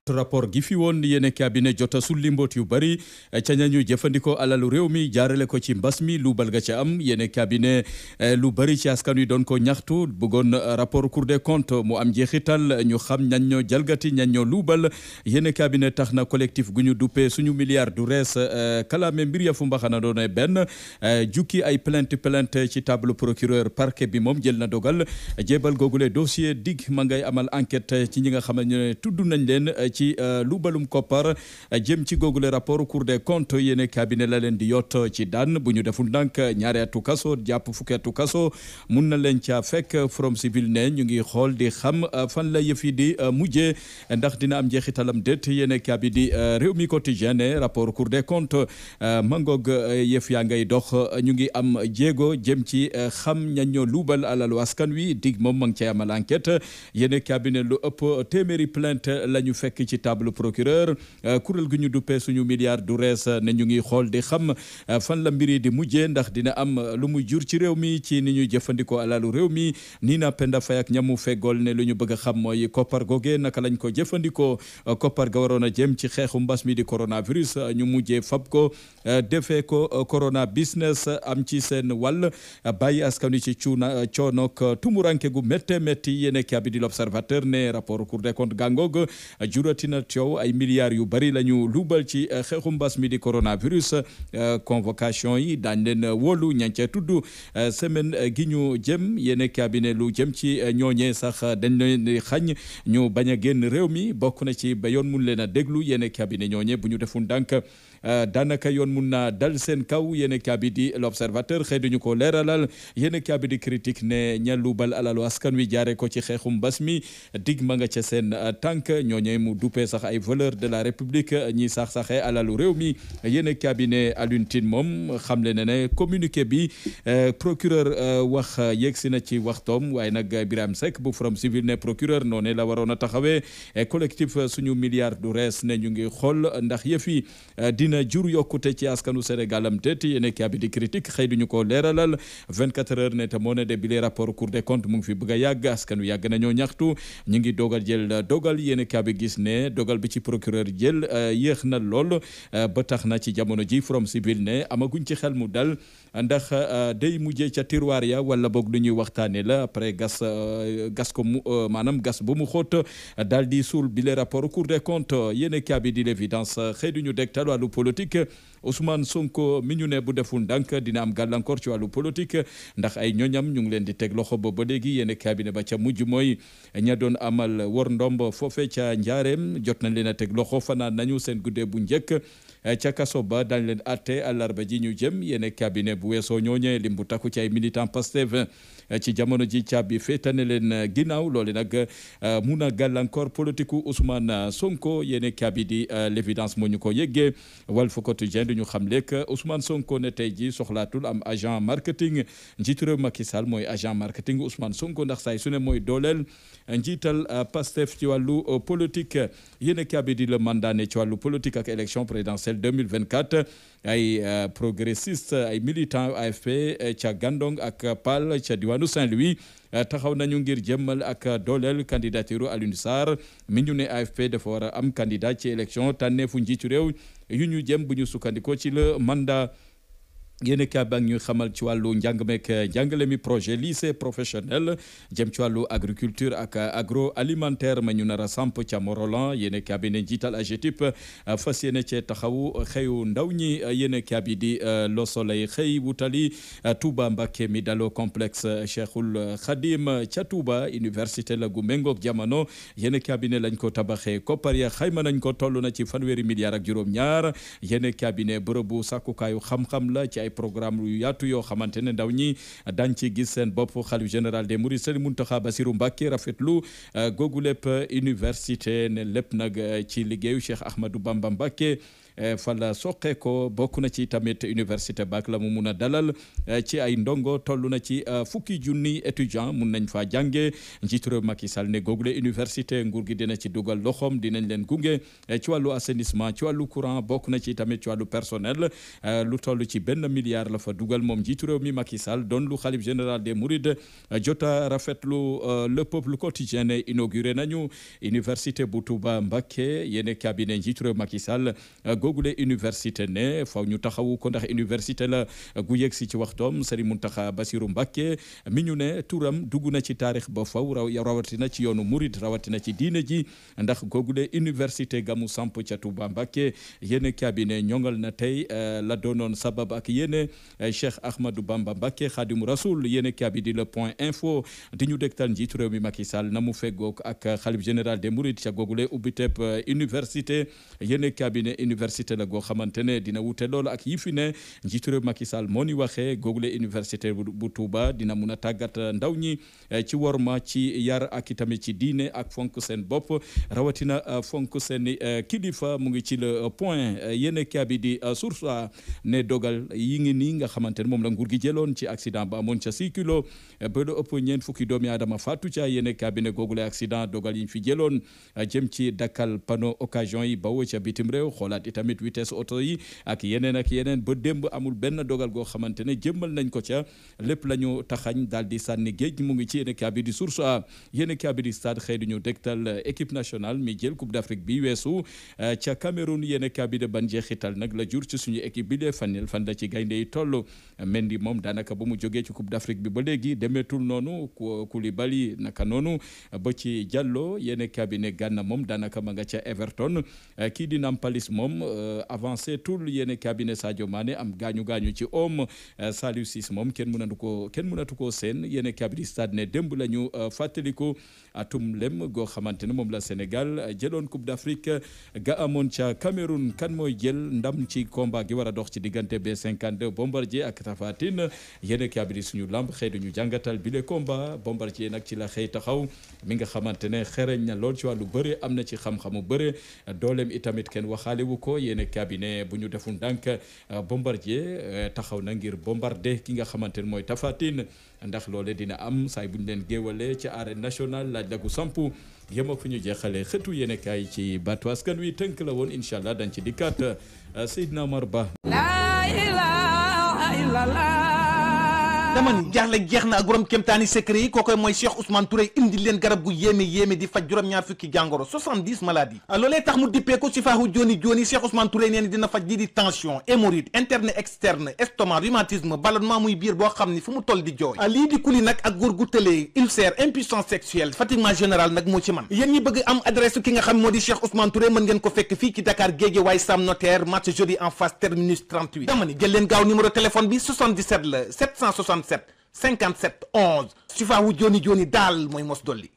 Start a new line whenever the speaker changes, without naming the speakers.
rapport gi fi woon yéene cabinet jota sulli mboot yu bari ca ñañu jëfandikoo alalu réew mi jaarale ko ci mbas mi lu bal ga ca am yéene cabinet lu bari ci askan wi doon ko ñaxtu bëggoon rapport Cour des comptes mu am jeexital ñu xam ñan ñoo jalgati ñan ñoo luubal yéene cabinet tax na collectif gu ñu duppee suñu milliard du rees kalaame mbir ya fu mbaxana doone benn jukki ay plainte ci table procureur parquet bi moom jël na dogal jébal googule dossier dig ma ngay amal enquête ci ñi nga xam ne tudd nañ leen ci lubalum koppar jëm ci googule rapport Cour des comptes yéene cabinet la leen di yot ci daan bu ñu deful ndànk ñaari atu kaso jàpp fukki atu kaso mun na leen ca fekk Forum Civil ne ñu ngi xool di xam fan la yëf yi di mujjee ndax dina am njeexitalam déet yéene cabinet di réew mi quotidien ne rapport Cour des comptes mangoog yëf yaa ngay dox ñu ngi am jéego jëm ci xam ñan ñoo luubal alalu askan wi dig moom ma ngi cay amal enquête yéene cabinet lu ëpp téeméeri plainte la ñu fekk ci table procureur kuréel gu ñu duppee suñu milliard du rees ne ñu ngi xool di xam fan la mbiri di mujjee ndax dina am lu muy jur ci réew mi ci ni ñuy jëfandikoo alalu réew mi nii na Penda Faye ak ñamu feggool ne lu ñu bëgg a xam mooy koppar goge naka lañ ko jëfandikoo koppar ga waroon a jëm ci xeexu mbas mi di coronavirus ñu mujjee fab ko defee ko corona business am ci seen wàll bàyyi askan wi ci coonook tumuranke gu métte métti yéene kaabi di l'observateur ne rapport Cour des comptes gàngoog juratina coow ay milliards yu bari la ñu luubal ci xeexu mbas mi di coronavirus convocation yi daañ leen wóolu ñancee tudd semaine gi ñu jëm yéene cabinet lu jëm ci ñooñee sax dañ leen di xañ ñu bañ a génn réew mi bokk na ci ba yoon mun leen a déglu yéene cabinet ñooñee bu ñu deful ndànk daanaka yoon mun naa dal seen kaw yéene cabinet di l'observateur xëy duñu ko leeralal yéene cabinet di critique ne ña luubal alalu askan wi jaare ko ci xeexu mbas mi dig ma nga ca seen tànk ñooñee mu duppee sax ay valeur de la république ñi sax-saxee alalu réew mi yéene cabinet Alioune Tine moom xamle na ne communiqué bi procureur wax yegsi na ci waxtoom waaye nag Birame Seck bu Forum Civil ne procureur noonu la waroon a taxawee collectif suñu milliard du rees ne ñu ngi xool ndax yëf yi dina jur yokkute ci askanu Sénégal am déet yéene cabinet di critique xëy duñu ko leeralal 24 heures ne te moo ne de bile rapport Cour des comptes mu ngi fi bëgg a yàgg askanu yàgg nañoo ñaxtu ñu ngi dogal jël dogal yéene cabinet gis ne dogal bi ci procureur jël yéex na lool ba tax na ci jamono ji Forum Civil ne amaguñ ci xel mu dal ndax day mujjee ca tiroir ya wala boog lu ñuy waxtaanee la après gas ko mu maanaam gas ba mu xóot daal di suul bile rapport Cour des comptes yéene cabinet di l'évidence xëy duñu dégtal wàllu politique Ousmane Sonko mi ñu ne bu deful ndànk dina am gàllankoor ci wàllu politique ndax ay ñoñam ñu ngi leen di teg loxo ba léegi yéene cabinet ba ca mujj mooy ña doon amal wor ndomb foofe ca njaareem jot nañ leen a teg loxo fanaan nañu seen guddee bu njëkk ca kaso ba dañ leen atte àllarba ji ñu jëm yéene cabinet bu weesoo ñooñee lim bu takku ci ay militant Pastef ci jamono ji caabi féetane leen ginnaaw loolu nag mun a gàllankoor politique Ousmane Sonko yéene cabinet di l'évidence moo ñu ko yëggee Walf Quotidien du ñu xam lekk Ousmane Sonko ne tey ji soxlaatul am agent marketing njiitu réew Macky Sall mooy agent marketing Ousmane Sonko ndax say su ne mooy dooleel njiital Pastef ci wàllu politique yéene cabinet di le mandat ne ci wàllu politique ak élection présidentielle 2024 ay progressiste ay militant AFP ca Gandon ak PAL ca diwaanu Saint-Louis taxaw nañu ngir jëmmal ak dooleel candidature Alioune Sarr mi ñu ne AFP dafa war a am candidat ci élection tànneefu njiitu réew yu ñu jëm bu ñu sukkandikoo ci le mandat yéen a ba ñu xamal ci wàllu njàng meek njàngale mi projet lycée professionnel jëm ci wàllu agriculture ak agroalimentaire ma ñu nar a samp ca Morolan yéen a cabinet njiital AGETIP fas yéene cee taxawu xëyu ndaw ñi yéen a cabinet di Le Soleil xëy wutali Touba Mbacké mi daloo complexe Cheikhul Khadim ca Touba université la gu méngoog jamono yéen a cabinet lañ ko tabaxee koppar ya xayma nañ ko toll na ci fanweeri milliards ak juróom-ñaar yéen a cabinet bërëbu sàkkukaayu xam-xam la ci ay programme yu yaatu yoo xamante ne ndaw ñi dañ ci gis seen bopp xalif général des mourides Serigne Mountakha Bassirou Mbacké rafetlu googu lépp université ne lépp nag ci liggéeyu Cheikh Ahmadou Bamba Mbacké fa la soqe ko bokk na ci tamit université bac la mu mun a dalal ci ay ndongo toll na ci fukki junni étudiant mun nañ faa jànge njiitu réew Macky Sall ne googule université nguur gi dina ci dugal loxoom dinañ leen gunge ci wàllu assainissement ci wàllu courant bokk na ci tamit ci wàllu personnel lu toll ci benn milliard la fa dugal moom njiitu réew mi Macky Sall doon lu xalif général des Mourides jota rafetlu le peuple quotidien ne inauguré nañu université bu Touba Mbacké yéene cabinet njiitu réew Macky Sall googule université ne faw ñu taxawu ko ndax université la gu yegg si ci waxtoom Serigne Mountakha Bassirou Mbacké mi ñu ne turam dugg na ci taarix ba faw rawatina ci yoonu Mouride rawatina ci diine ji ndax googule université gamu samp ca Touba Mbacké yéene cabinet ñongal na tey la doonoon sabab ak yéene Cheikh Ahmadou Bamba Mbacké Khadimu Rasoul yéene cabinet le point info di ñu dégtal njiitu réew mi Macky Sall na mu feggoog ak xalif général des Mourides ca googule ubbiteb université yéene cabinet université la goo xamante ne dina wute loolu ak yi fi ne njiitu réew Macky Sall moo ni waxee googule université bu Touba dina mun a tàggat ndaw ñi ci worma ci yar ak itamit ci diine ak fonk seen bopp rawatina fonk seen kilifa mu ngi ci le point yéene cabinet di source ne dogal yi ngi nii nga xamante ne moom la nguur gi jëloon ci accident ba amoon ca 6 kilo ba lu ëpp ñeent fukki doomi aadama faatu ca yéene cabinet googule accident dogal yi fi jëloon jëm ci dakkal panneau occasion yi bawoo ca bitim réew xoolaat itamit vitesse auto yi ak yeneen ba démb amul benn dogal goo xamante ne jëmmal nañ ko ca lépp la ñu taxañ daal di sànni géej mu ngi ci yéene cabinet di source yéene cabinet di stade xëy ñu dégtal équipe nationale mi jël coupe d'Afrique bi weesu ca Cameroun yéene cabinet ban jeexital nag la jur ci suñu équipe bi de fan la ci gaynde yi toll Mendy moom daanaka ba mu jógee ci coupe d'Afrique bi ba léegi demeetul noonu Koulibaly naka noonu ba ci Diallo yéene cabinet Gana moom daanaka ma nga ca Everton kii di Nampalys moom avancé tout yéene cabinet Sadio Mané am gaañu ci oom Saliou Ciss moom kenn mënatu ko seen yéene cabinet stade ne démb la ñu fàttaliku atum lem goo xamante ne moom la Sénégal jëloon coupe d'Afrique ga amoon ca Cameroun kan mooy jël ndam ci combat gi war a dox ci diggante B52 Bombardier ak Tapha Tine yéene cabinet suñu lamb xëy duñu jàngatal bi le combat Bombardier nag ci la xëy taxaw mi nga xamante ne xereñ na lool ci wàllu bëre am na ci xam-xamu bëre dooleem itamit kenn waxaale wu ko yéene cabinet bu ñu deful ndànk Bombardier taxaw na ngir bombarder ki nga xamante ne mooy Tapha Tine ndax loole dina am saay bu ñu leen géewalee ci arène nationale laaj la gu sampu yem ak fu ñu jeexalee xëtu yéene kaay ci baatu askan wi tënk la woon incha allah dañ ci dikkaat Seydina Omar Ba. La ilaha illallah.
dama ni jaaxle jeex na ak borom kéemtaani secret yi kookoy mooy Cheikh Ousmane Touré indi leen garab gu yéeme di faj juróom-ñaar fukki jàngoro 70 maladies loolee tax mu dippee ko si faahu joni Cheikh Ousmane Touré nee ni dina faj lii di tension hémorroïde interne externe estomac rhumatisme ballonnement muy biir boo xam ni fu mu toll di jooy lii di kuli nag ak góor gu tëlee ulcère impuissance sexuelle fatiguement général nag moo ci man yéen ñi bëgg am adresse ki nga xam moo di Cheikh Ousmane Touré mën ngeen ko fekk fii ci Dakar Guédiawaye Sam Notaire marché jeudi en face terminus 38 dama ni jël leen gaaw numéro téléphone bi 77 la 767 57 11 si faawu joni daal mooy mos dolli